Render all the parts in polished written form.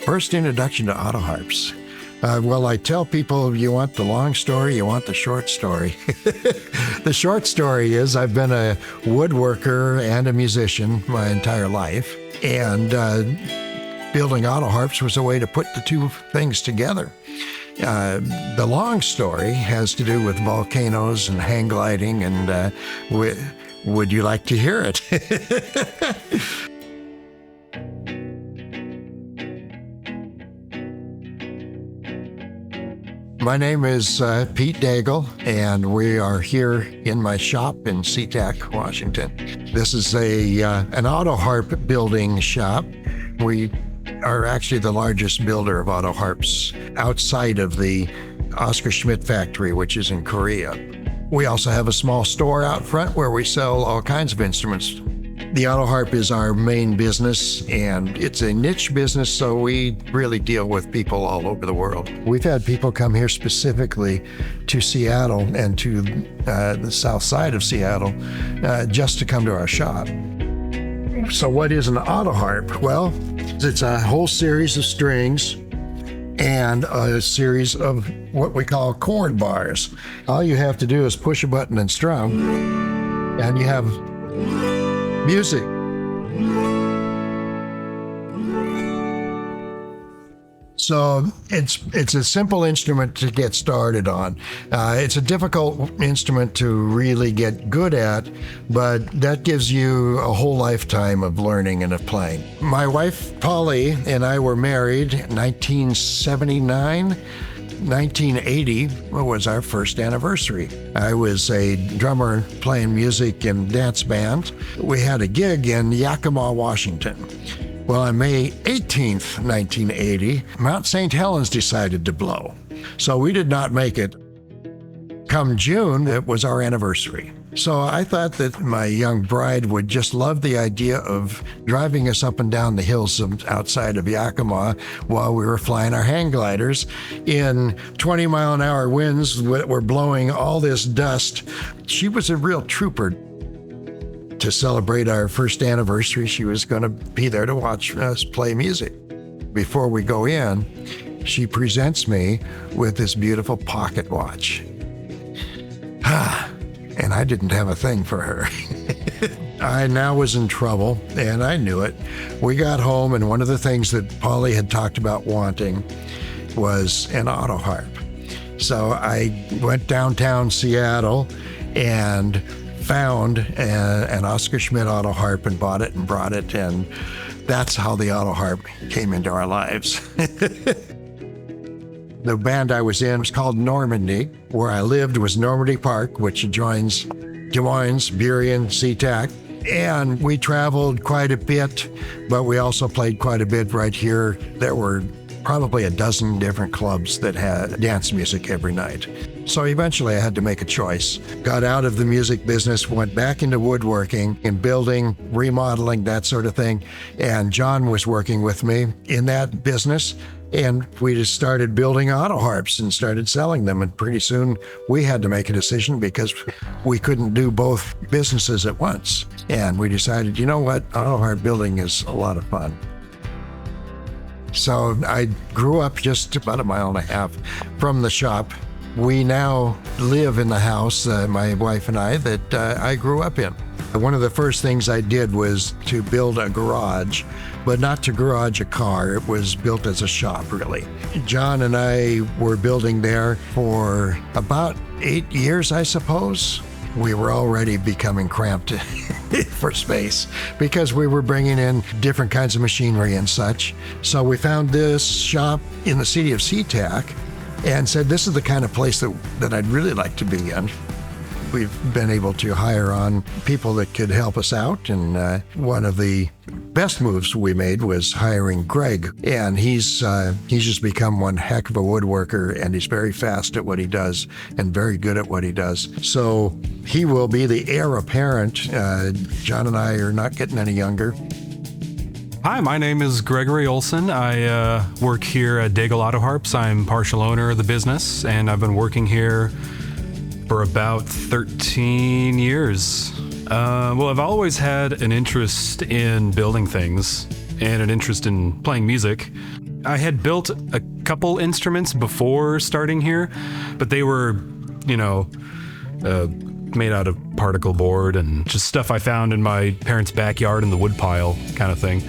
First introduction to autoharps. Well, I tell people, you want the long story, you want the short story. The short story is I've been a woodworker and a musician my entire life, and building autoharps was a way to put the two things together. The long story has to do with volcanoes and hang gliding, and would you like to hear it? My name is Pete Daigle, and we are here in my shop in SeaTac, Washington. This is an autoharp building shop. We are actually the largest builder of autoharps outside of the Oscar Schmidt factory, which is in Korea. We also have a small store out front where we sell all kinds of instruments. The autoharp is our main business, and it's a niche business, so we really deal with people all over the world. We've had people come here specifically to Seattle and to the Southside of Seattle just to come to our shop. So what is an autoharp? Well, it's a whole series of strings and a series of what we call chord bars. All you have to do is push a button and strum, and you have music. So it's a simple instrument to get started on. It's a difficult instrument to really get good at, but that gives you a whole lifetime of learning and of playing. My wife, Polly, and I were married in 1979. 1980 was our first anniversary. I was a drummer playing music in a dance band. We had a gig in Yakima, Washington. Well, on May 18th, 1980, Mount St. Helens decided to blow. So we did not make it. Come June, it was our anniversary. So I thought that my young bride would just love the idea of driving us up and down the hills outside of Yakima while we were flying our hang gliders in 20-mile-an-hour winds that were blowing all this dust. She was a real trooper. To celebrate our first anniversary, she was going to be there to watch us play music. Before we go in, she presents me with this beautiful pocket watch. And I didn't have a thing for her. I now was in trouble, and I knew it. We got home, and one of the things that Polly had talked about wanting was an autoharp. So I went downtown Seattle and found an Oscar Schmidt autoharp and bought it and brought it, and that's how the autoharp came into our lives. The band I was in was called Normandy. Where I lived was Normandy Park, which adjoins Des Moines, Burien, SeaTac. And we traveled quite a bit, but we also played quite a bit right here. There were probably a dozen different clubs that had dance music every night. So eventually I had to make a choice. Got out of the music business, went back into woodworking and building, remodeling, that sort of thing. And John was working with me in that business. And we just started building autoharps and started selling them. And pretty soon we had to make a decision because we couldn't do both businesses at once. And we decided, you know what, autoharp building is a lot of fun. So I grew up just about a mile and a half from the shop. We now live in the house, my wife and I, that I grew up in. One of the first things I did was to build a garage, but not to garage a car. It was built as a shop, really. John and I were building there for about 8 years, I suppose. We were already becoming cramped for space because we were bringing in different kinds of machinery and such. So we found this shop in the city of SeaTac and said, this is the kind of place that I'd really like to be in. We've been able to hire on people that could help us out, and one of the best moves we made was hiring Greg, and he's just become one heck of a woodworker, and he's very fast at what he does and very good at what he does. So he will be the heir apparent. John and I are not getting any younger. Hi, my name is Gregory Olson. I work here at Daigle Autoharps. I'm partial owner of the business, and I've been working here for about 13 years. Well, I've always had an interest in building things and an interest in playing music. I had built a couple instruments before starting here, but they were, made out of particle board and just stuff I found in my parents' backyard in the woodpile kind of thing.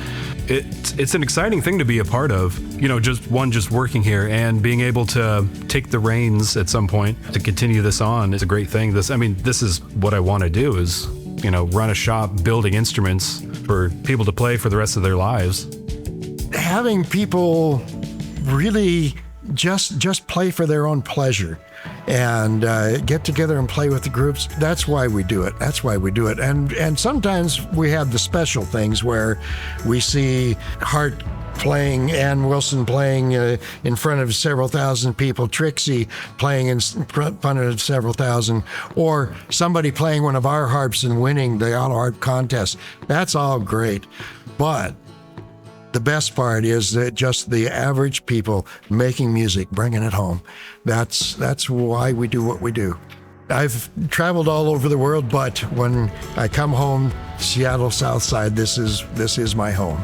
It's an exciting thing to be a part of, just working here and being able to take the reins at some point to continue this on is a great thing. This is what I want to do is, run a shop building instruments for people to play for the rest of their lives. Having people really just play for their own pleasure and get together and play with the groups. That's why we do it. And sometimes we have the special things where we see Hart playing, Ann Wilson playing in front of several thousand people, Trixie playing in front of several thousand, or somebody playing one of our harps and winning the Autoharp contest. That's all great. But the best part is that just the average people making music, bringing it home. That's why we do what we do. I've traveled all over the world, but when I come home, Seattle, Southside, this is my home.